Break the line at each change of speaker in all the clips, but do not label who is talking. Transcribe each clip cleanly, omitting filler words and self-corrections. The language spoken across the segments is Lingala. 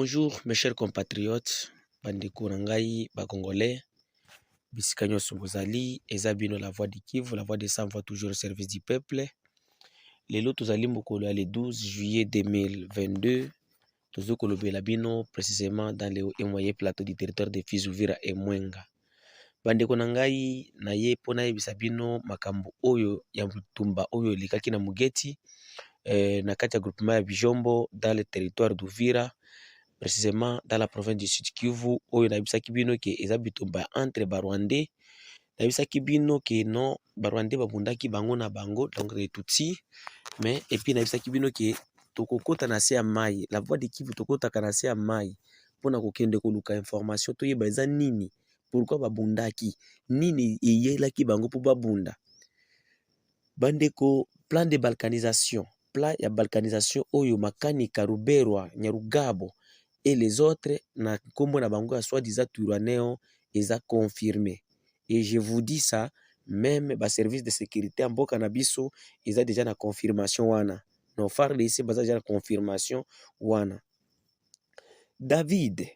Bonjour mes chers compatriotes, bandeko na ngai ba congolais, bisika nyonso bozali, eza bino la voix du Kivu, la voix des sans voix toujours au service du peuple. Lelo tozali mokolo ya le 12 juillet 2022, tozo kolobela bino précisément dans le moyen plateau du territoire de Fizi, Uvira et Mwenga. Bandeko na ngai na ye pona yebisa bino makambo oyo ya mutumba oyo likaki na Mugeti na kati ya groupement ya Bijombo dans le territoire d'Uvira, précisément dans la province du Sud Kivu. Oyo nayebisaki bino ke eza bitumba entre Barwandais, nayebisaki bino ke non Barwandais babundaki bango na bango, donc les Tutsi, mais et puis nayebisaki bino ke tokokota na se ya mai, la voix de Kivu tokotaka na se ya mai mpona kokende koluka information toyeba eza nini, pourquoi babundaki, nini eyelaki bango mpo babunda. Bandeko, plan de balkanisation, plan ya balkanisation oyo Makanika, Ruberwa, Nyarugabo et les autres na kombo na bango ya soi-disant Twirwaneho eza confirmé. Et je vous dis ça, même ba service de sécurité en mboka na biso eza déjà na confirmation wana. No farde ici baza déjà na confirmation wana. David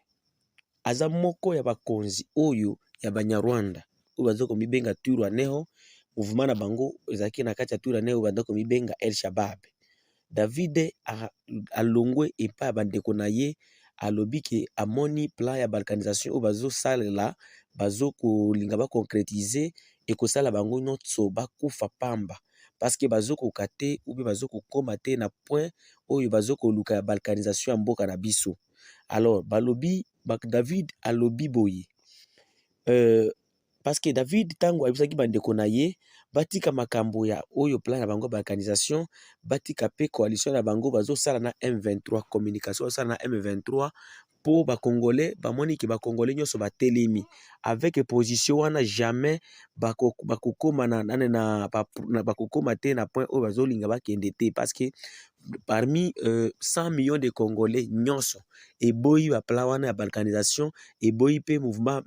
aza moko ya bakonzi oyo ya Banyarwanda oyo bazo komibenga Twirwaneho, mouvement na bango ezaki na kati ya Twirwaneho bazo komibenga El Shabab. David alongwe epa bandeko na ye alobi ke amoni plan ya balkanisation oyo bazo salela bazo kolinga ba concrétiser et kosala bango nyonso bakufa pamba parce que bazo kokate ou bien bazo kokoma te na point oyo bazo koluka ya balkanisation ya mboka na biso. Alors balobi David alobi boye parce que David tango ayebisaki bandeko na ye batika makambo ya oyo plan na bango balkanisation, batika pe coalition na bango bazosala na M23, communication bazosala na M23 po bakongolais bamoni ke bakongolais nyonso batelemi avec position wana jamais bakokoma bakokoma te na point oyo bazolinga bakende te parce que parmi 100 millions de Congolais nyonso eboyi ba plan wana ya balkanisation, eboyi pe mouvement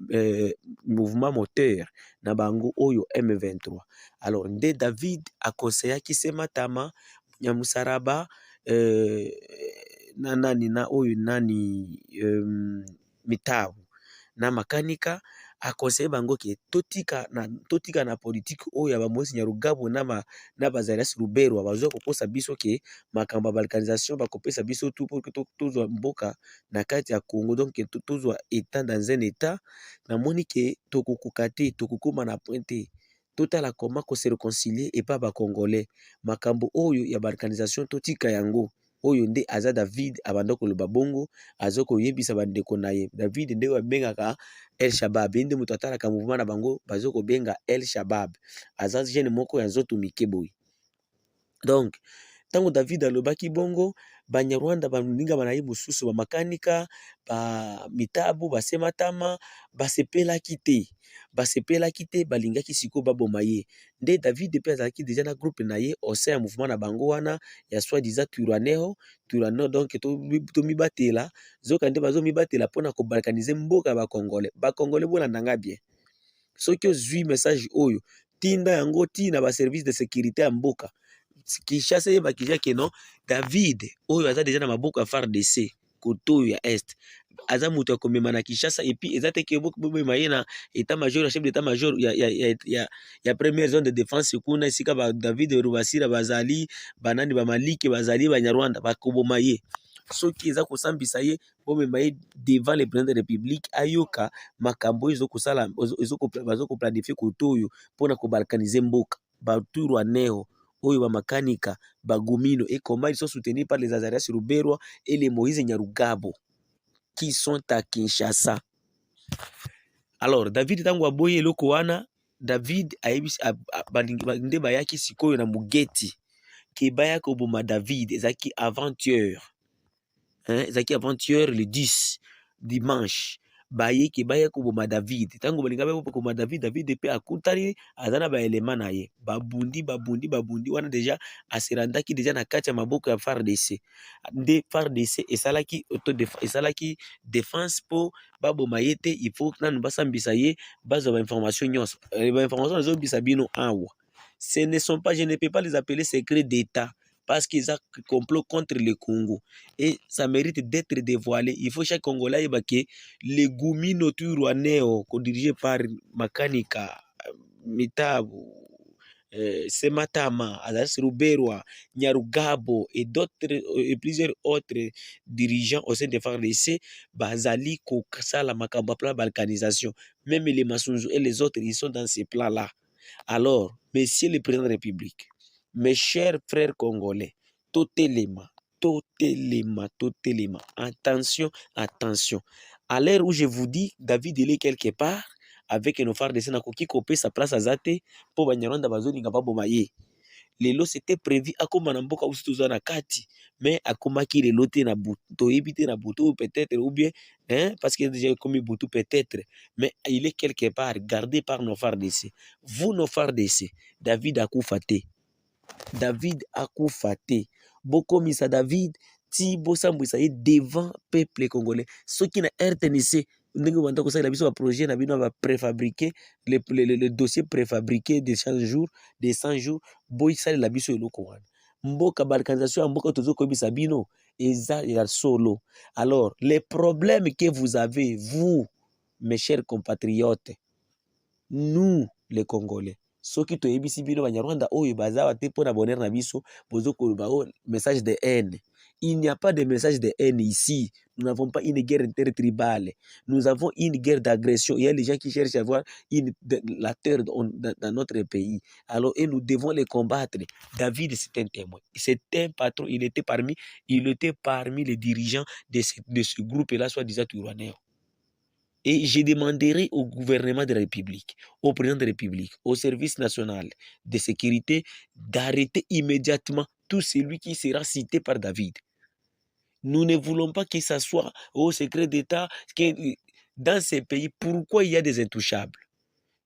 moteur na bango oyo M23. Alors nde David akonseyaki se matama Nyamusaraba na nani na oyo nani Mitabu na Makanika akonseye bango ke totika na politique oyo ya bamoisi Nyarugabo na Bazarias Ruberwa bazo kokosa biso ke makambo ya balkanisation bakopesa biso tout pour que tozwa mboka na kati ya Congo, donc tozwa état dans un état na moni ke tokokoka te tokokoma na pointe totala comment ko se réconcilier et pas ba congolais makambo oyo ya balkanisation totika yango. Oyo nde aza David abanda koloba bongo azo koyebisa bandeko na ye. David nde babengaka El Shabab, nde moto atalaka mouvement na bango bazo kobenga El Shabab, aza jeune moko ya nzoto mike boy. Donc tango David alobaki bongo Banyarwanda baninga banayi mosusu ba Makanika ba Mitabu basematama basepelaki te balingaki siko baboma ye. Nde David pe azalaki déjà na groupe na ye au sein ya mouvement na bango wana ya soi-disant Twirwaneho, donc to mibatela zoka nde bazo mibatela pona ko balkaniser mboka ba Congolais. Ba Congolais bolanda nga bien, soki ozwi message oyo tinda yango tina ba service de sécurité ya mboka Kinshasa ye bakija ke non David oyo aza déjà na maboko ya FARDC koto ya est aza muto ya komema na Kinshasa et puis eza teke bomema ye na état major ya chef d'état major ya première zone de défense kuna esika ba David Rubasira bazali banani ba Maliki bazali Banyarwanda bakoboma ye. Soki eza kosambisa ye bomema ye devant le président de la République ayoka makambo ezo kosala bazo ko planifier koto oyo pona ko balkaniser mboka ba Twirwaneho oyo ba Makanika bagumino et comment ils sont soutenus par les Azarias Ruberwa et les Moïse Nyarugabo qui sont à Kinshasa. Alors David tango aboye eloko wana David ayebisi nde bayaki sikoyo na Mugeti ke baya koboma David ezaki avant-hier le 10 dimanche baye ke baya koboma David tango balinga ba koboma David pe akutani azana ba element na ye babundi wana déjà aserandaki déjà na kati ya maboko ya FARDC. Nde FARDC esalaki défense po baboma ye te, il faut nanu basambisa ye bazwa ba information nyonso ba information ezobisa bino awa. Ce ne sont pas, je ne peux pas les appeler secrets d'état parce qu'ils ont complot contre le Congo. Et ça mérite d'être dévoilé. Il faut chaque Congolais que les Gumino Turwaneo, dirigé par Makanika, Mitabu, Sematama, Adas Ruberwa, Nyarugabo et d'autres et plusieurs autres dirigeants au sein des FARDC, Bazali Kokasala Makamba plan balkanisation. Même les Masunzu et les autres, ils sont dans ces plans-là. Alors, Monsieur le Président de la République, mes chers frères congolais, totalement, attention, attention. À l'heure où je vous dis, David il est quelque part avec nos frères de Sénakoki kopé sa place à Zate pour Banyarwanda bazoni ngababo maye. Lelo c'était prévu akoma na mboka usituza na kati, mais akomaki lelo te na buto ebité na buto peut-être ou bien parce qu'il a déjà commis buto peut-être, mais il est quelque part gardé par nos frères d'ici. Vous nos frères d'ici, David akufate. David akufate. Bokomisa David ti bosambwisa ye devant peuple congolais. Ceux qui na RTNC ndenge banda ko sala biso ba projet na bino ba préfabriquer le dossier préfabriqué de 100 jours, de 100 jours, boy sala la biso eloko wana. Mboka balkanisation mboka tozo ko bisa bino eza ya solo. Alors, les problèmes que vous avez vous mes chers compatriotes, nous les Congolais, soki toyebisi bino banyarwanda oyo baza te mpona bonheur na biso bozo koloba message de haine. Il n'y a pas de message de haine ici. Nous n'avons pas une guerre intertribale. Nous avons une guerre d'agression. Il y a des gens qui cherchent à avoir la terre dans notre pays. Alors, et nous devons les combattre. David, c'est un témoin. C'est un patron. Il était parmi les dirigeants de ce groupe-là, soi-disant Turwanais. Et je demanderai au gouvernement de la République, au président de la République, au service national de sécurité d'arrêter immédiatement tout celui qui sera cité par David. Nous ne voulons pas que ça soit au secret d'État. Dans ces pays, pourquoi il y a des intouchables?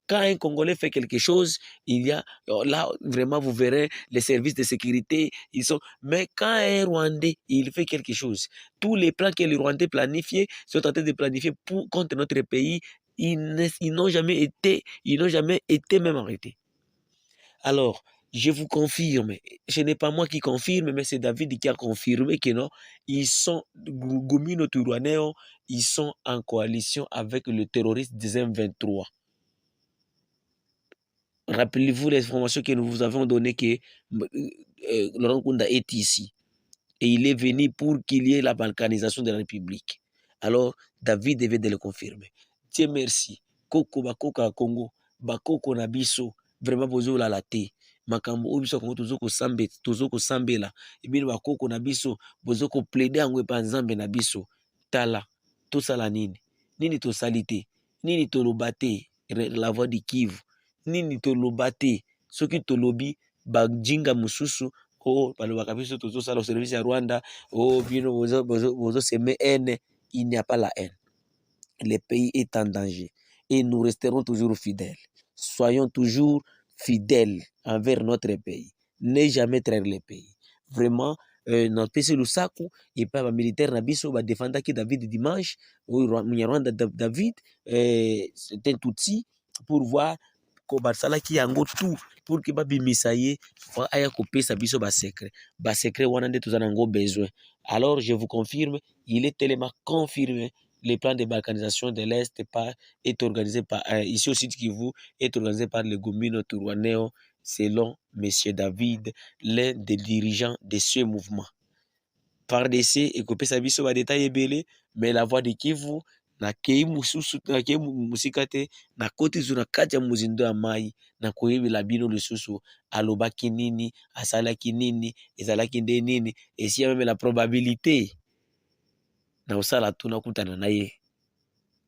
Quand un Congolais fait quelque chose, il y a, là, vraiment, vous verrez, les services de sécurité, ils sont... Mais quand un Rwandais, il fait quelque chose, tous les plans que les Rwandais planifiés sont en train de planifier contre notre pays, ils n'ont jamais été même arrêtés. Alors, je vous confirme, ce n'est pas moi qui confirme, mais c'est David qui a confirmé que non, ils sont, Gumino Turwaneo, ils sont en coalition avec le terroriste des M23. Rappelez-vous les informations que nous vous avons données que Laurent Kunda est ici. Et il est venu pour qu'il y ait la balkanisation de la République. Alors, David devait de le confirmer. Dieu merci. Koko bakoka Congo, bakoko na biso, vraiment bozo la late. Makambo obiso Congo tozoko sambela. Ebino bakoko na biso, bozo ko plaider angwe pa nzambe na biso. Tala, tosala nini? Nini tosalite? Nini tolobate? La voix du Kivu. Nini tolobate? Soki tolobi bajinga mususu balobaka biso tozosala au service ya Rwanda bino bozo semer haine. Il n'y a pas la haine. Le pays est en danger et nous resterons toujours fidèles. Soyons toujours fidèles envers notre pays. Ne jamais trahir le pays. Vraiment, notre pays le saku et pas les militaires na biso ba défendre qui David dimanche ou Rwanda David c'est un outil pour voir kobasalaki yango tout pour que babimisa ye aya kopesa biso secret wana nde toza nango besoin. Alors je vous confirme, il est tellement confirmé, le plan de balkanisation de l'Est est organisé par ici au Sud Kivu, est organisé par le Gumino Turwaneo selon Monsieur David, l'un des dirigeants de ce mouvement. Par DC et kopesa biso ba détail ebele, mais la voix de Kivu na kei mususu na kei musika te na koti zuna kati ya muzindo ya mai na koyebela bino lisusu alobaki nini, asalaki nini, ezalaki nde nini, esi même la probabilité na osala tuna kutana na ye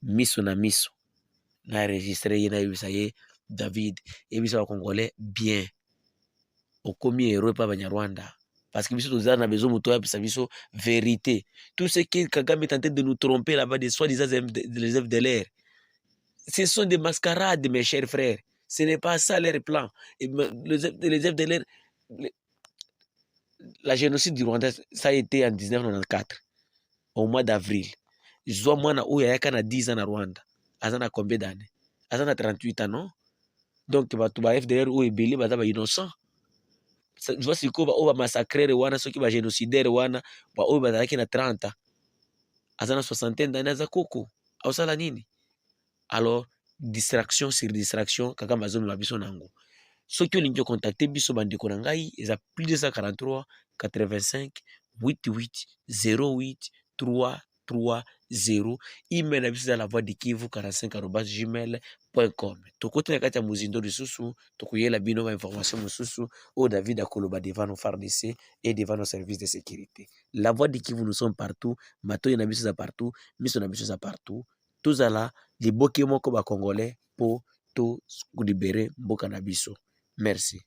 miso na miso na enregistré ye na yebisa ye David yebisa ba Congolais bien okomi héros pa Banyarwanda. Parce que nous avons besoin de vérité. Tout ce que Kagame est tenté de nous tromper là-bas, des soi-disant les œuvres de l'air, ce sont des mascarades, mes chers frères. Ce n'est pas ça leur plan. Et les œuvres de l'air, la génocide du Rwanda, ça a été en 1994, au mois d'avril. Je vois moi, il y a 10 ans à Rwanda. À combien d'années? À 38 ans, non? Donc, tu vas FDR ou Ebele, tu vas innocent. jua sikoyo baoyo bamassacrere wana soki bagénocidaire wana baoyo bazalaki na 30 aza na 60 ndani aza koko aosala nini? Alors distraction sur distraction kaka bazoloba biso nango. Soki olingi ocontacte biso bandeko na ngai eza plus 243 85 88 08 330. Email na biso eza la voix du Kivu 45@gmail.com. Tokoti na kati ya muzindo lisusu tokoyela bino ba information mosusu oyo David akoloba devant nos FARDC et devant nos services de sécurité. La voix du Kivu, nous sommes partout. Matoyi na biso eza partout, miso na biso eza partout. Tozala liboke moko ba congolais po to libérer mboka na biso. Merci.